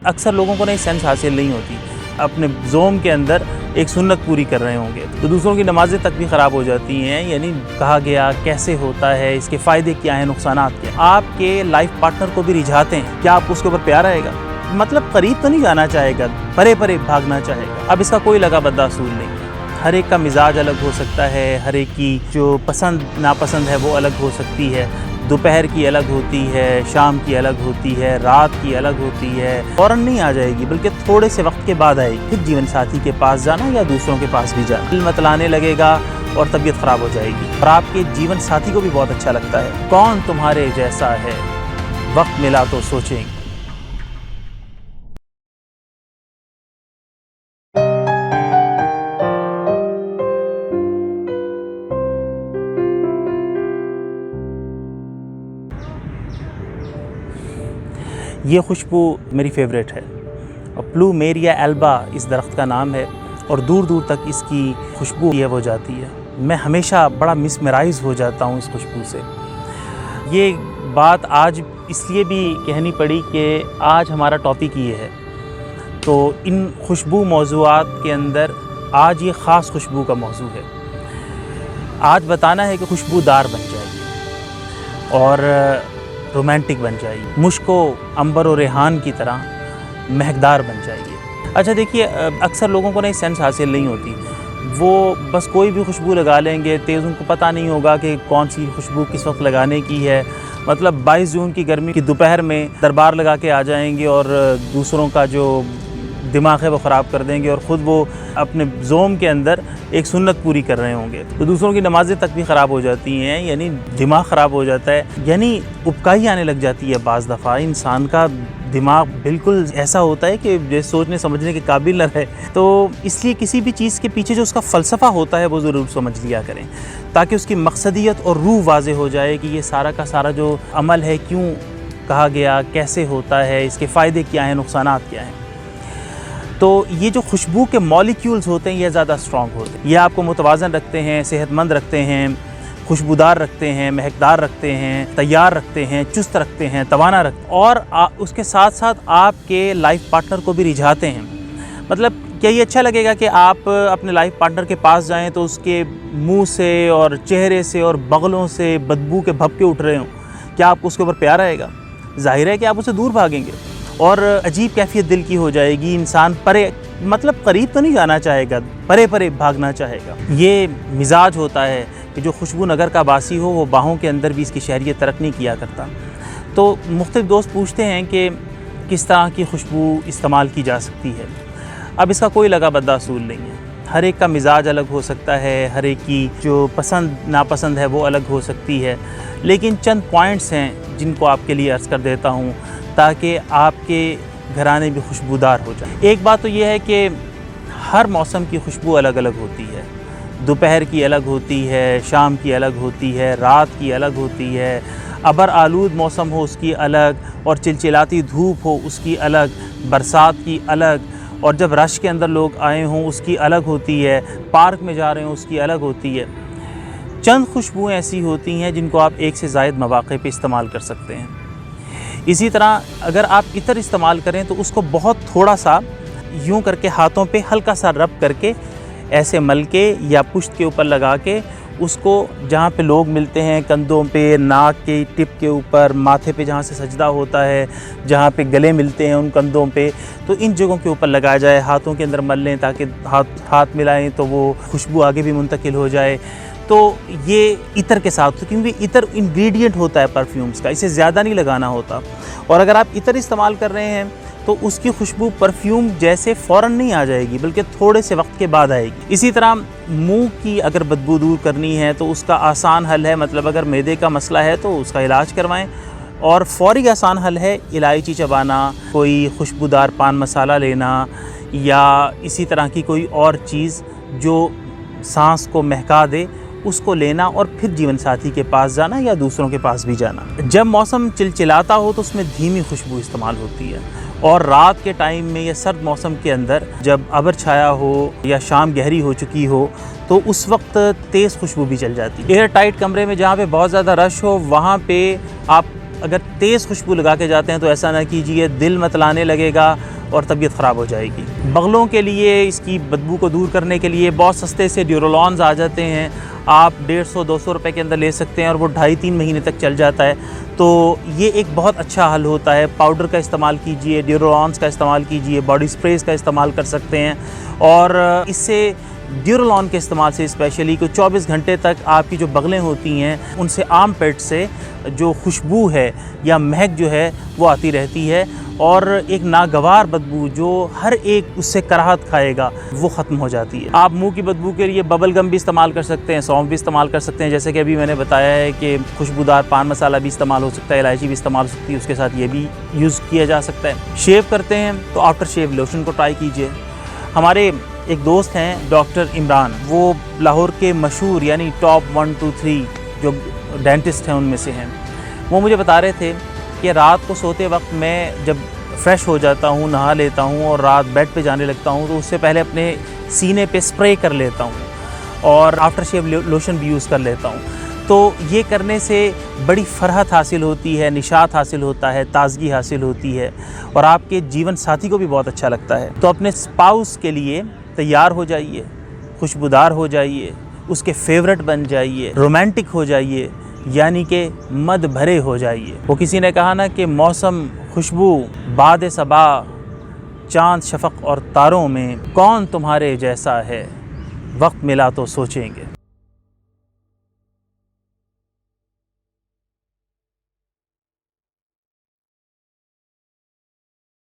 अक्सर लोगों को नई सेंस हासिल नहीं होती, अपने जोम के अंदर एक सुन्नत पूरी कर रहे होंगे तो दूसरों की नमाजें तक भी ख़राब हो जाती हैं। यानी कहा गया कैसे होता है, इसके फ़ायदे क्या हैं, नुकसानात क्या हैं। आपके लाइफ पार्टनर को भी रिझाते हैं, क्या आपको उसके ऊपर प्यार आएगा? मतलब करीब तो नहीं जाना चाहेगा, परे परे भागना चाहेगा। अब इसका कोई लगा बद्दा असूल नहीं है। हर एक का मिजाज अलग हो सकता है, हर एक की जो पसंद नापसंद है वो अलग हो सकती है। दोपहर की अलग होती है, शाम की अलग होती है, रात की अलग होती है। फ़ौरन नहीं आ जाएगी, बल्कि थोड़े से वक्त के बाद आएगी। फिर जीवन साथी के पास जाना या दूसरों के पास भी जाना, दिल मतलाने लगेगा और तबीयत ख़राब हो जाएगी। और आपके जीवन साथी को भी बहुत अच्छा लगता है, कौन तुम्हारे जैसा है, वक्त मिला तो सोचेंगे। ये खुशबू मेरी फेवरेट है और प्लूमेरिया एल्बा इस दरख्त का नाम है और दूर दूर तक इसकी खुशबू है वो जाती है। मैं हमेशा बड़ा मिसमराइज़ हो जाता हूँ इस खुशबू से। ये बात आज इसलिए भी कहनी पड़ी कि आज हमारा टॉपिक ये है, तो इन खुशबू मौज़ूआत के अंदर आज ये ख़ास खुशबू का मौजू है। आज बताना है कि खुशबूदार बन जाइए और रोमांटिक बन जाइए, मुश्को अंबर और रेहान की तरह महकदार बन जाइए। अच्छा देखिए, अक्सर लोगों को नई सेंस हासिल नहीं होती, वो बस कोई भी खुशबू लगा लेंगे तेज़, उनको पता नहीं होगा कि कौन सी खुशबू किस वक्त लगाने की है। मतलब 22 जून की गर्मी की दोपहर में दरबार लगा के आ जाएंगे और दूसरों का जो दिमाग है वो ख़राब कर देंगे और ख़ुद वो अपने जोम के अंदर एक सुन्नत पूरी कर रहे होंगे तो दूसरों की नमाजें तक भी ख़राब हो जाती हैं। यानी दिमाग ख़राब हो जाता है, यानी उबकाई आने लग जाती है। बाज़ दफ़ा इंसान का दिमाग बिल्कुल ऐसा होता है कि जैसे सोचने समझने के काबिल न रहे। तो इसलिए किसी भी चीज़ के पीछे जो उसका फ़लसफ़ा होता है वो ज़रूर समझ लिया करें, ताकि उसकी मकसदियत और रूह वाज़ेह हो जाए कि ये सारा का सारा जो अमल है क्यों कहा गया, कैसे होता है, इसके फ़ायदे क्या हैं, नुकसानात क्या हैं। तो ये जो खुशबू के मॉलिक्यूल्स होते हैं ये ज़्यादा स्ट्रॉन्ग होते हैं, ये आपको मुतवाज़न रखते हैं, सेहतमंद रखते हैं, खुशबूदार रखते हैं, महकदार रखते हैं, तैयार रखते हैं, चुस्त रखते हैं, तवाना रखते हैं और उसके साथ साथ आपके लाइफ पार्टनर को भी रिझाते हैं। मतलब क्या ये अच्छा लगेगा कि आप अपने लाइफ पार्टनर के पास जाएं तो उसके मुंह से और चेहरे से और बगलों से बदबू के भपके उठ रहे हों? क्या आपको उसके ऊपर प्यार आएगा? ज़ाहिर है कि आप उससे दूर भागेंगे और अजीब कैफियत दिल की हो जाएगी। इंसान परे, मतलब करीब तो नहीं जाना चाहेगा, परे परे भागना चाहेगा। ये मिजाज होता है कि जो खुशबू नगर का बासी हो वो बाहों के अंदर भी इसकी शहरियत तरक नहीं किया करता। तो मुख्तलिफ दोस्त पूछते हैं कि किस तरह की खुशबू इस्तेमाल की जा सकती है। अब इसका कोई लगा बद्दा असूल नहीं है, हर एक का मिजाज अलग हो सकता है, हर एक की जो पसंद नापसंद है वो अलग हो सकती है। लेकिन चंद पॉइंट्स हैं जिनको आपके लिए अर्ज़ कर देता हूँ ताकि आपके घराने भी खुशबूदार हो जाए। एक बात तो ये है कि हर मौसम की खुशबू अलग अलग होती है। दोपहर की अलग होती है, शाम की अलग होती है, रात की अलग होती है। अबर आलूद मौसम हो उसकी अलग, और चिलचिलाती धूप हो उसकी अलग, बरसात की अलग, और जब रश के अंदर लोग आए हों उसकी अलग होती है, पार्क में जा रहे हों उसकी अलग होती है। चंद खुशबुएँ ऐसी होती हैं जिनको आप एक से ज़ायद मौक़े पे इस्तेमाल कर सकते हैं। इसी तरह अगर आप इतर इस्तेमाल करें तो उसको बहुत थोड़ा सा यूं करके हाथों पे हल्का सा रब करके ऐसे मल के या पुश्त के ऊपर लगा के उसको जहाँ पे लोग मिलते हैं, कंधों पे, नाक के टिप के ऊपर, माथे पे जहाँ से सजदा होता है, जहाँ पे गले मिलते हैं उन कंधों पे, तो इन जगहों के ऊपर लगाया जाए। हाथों के अंदर मल लें ताकि हाथ मिलाएं तो वो खुशबू आगे भी मुंतकिल हो जाए। तो ये इतर के साथ, क्योंकि इतर इंग्रेडिएंट होता है परफ्यूम्स का, इसे ज़्यादा नहीं लगाना होता। और अगर आप इतर इस्तेमाल कर रहे हैं तो उसकी खुशबू परफ्यूम जैसे फ़ौरन नहीं आ जाएगी, बल्कि थोड़े से वक्त के बाद आएगी। इसी तरह मुंह की अगर बदबू दूर करनी है तो उसका आसान हल है, मतलब अगर मैदे का मसला है तो उसका इलाज करवाएं। और फ़ौरी आसान हल है इलायची चबाना, कोई खुशबूदार पान मसाला लेना, या इसी तरह की कोई और चीज़ जो सांस को महका दे उसको लेना और फिर जीवन साथी के पास जाना या दूसरों के पास भी जाना। जब मौसम चिलचिलाता हो तो उसमें धीमी खुशबू इस्तेमाल होती है, और रात के टाइम में या सर्द मौसम के अंदर जब अबर छाया हो या शाम गहरी हो चुकी हो तो उस वक्त तेज़ खुशबू भी चल जाती है। एयर टाइट कमरे में जहाँ पे बहुत ज़्यादा रश हो वहाँ पे आप अगर तेज़ खुशबू लगा के जाते हैं तो ऐसा ना कीजिए, दिल मतलाने लगेगा और तबीयत ख़राब हो जाएगी। बगलों के लिए इसकी बदबू को दूर करने के लिए बहुत सस्ते से ड्यूरोलॉन्स आ जाते हैं, आप 150-200 रुपए के अंदर ले सकते हैं और वो 2.5-3 महीने तक चल जाता है। तो ये एक बहुत अच्छा हल होता है। पाउडर का इस्तेमाल कीजिए, ड्यूरोलॉन्स का इस्तेमाल कीजिए, बॉडी स्प्रेस का इस्तेमाल कर सकते हैं। और इससे ड्यूरोलॉन के इस्तेमाल से स्पेशली को 24 घंटे तक आपकी जो बगलें होती हैं उनसे आर्म पेट से जो खुशबू है या महक जो है वो आती रहती है, और एक नागवार बदबू जो हर एक उससे कराहत खाएगा वो ख़त्म हो जाती है। आप मुंह की बदबू के लिए बबल गम भी इस्तेमाल कर सकते हैं, सौंफ भी इस्तेमाल कर सकते हैं, जैसे कि अभी मैंने बताया है कि खुशबूदार पान मसाला भी इस्तेमाल हो सकता है, इलायची भी इस्तेमाल हो सकती है, उसके साथ ये भी यूज़ किया जा सकता है। शेव करते हैं तो आफ्टर शेव लोशन को ट्राई कीजिए। हमारे एक दोस्त हैं डॉक्टर इमरान, वो लाहौर के मशहूर यानी टॉप 1, 2, 3 जो डेंटिस्ट हैं उनमें से हैं। वो मुझे बता रहे थे कि रात को सोते वक्त मैं जब फ्रेश हो जाता हूँ, नहा लेता हूँ और रात बेड पे जाने लगता हूँ तो उससे पहले अपने सीने पे स्प्रे कर लेता हूँ और आफ्टर शेव लोशन भी यूज़ कर लेता हूँ। तो ये करने से बड़ी फ़रहत हासिल होती है, निशात हासिल होता है, ताज़गी हासिल होती है और आपके जीवन साथी को भी बहुत अच्छा लगता है। तो अपने स्पाउस के लिए तैयार हो जाइए, खुशबूदार हो जाइए, उसके फेवरेट बन जाइए, रोमांटिक हो जाइए, यानी कि मद भरे हो जाइए। वो किसी ने कहा ना कि मौसम, खुशबू, बाद सबा, चाँद, शफ़क़ और तारों में कौन तुम्हारे जैसा है, वक्त मिला तो सोचेंगे।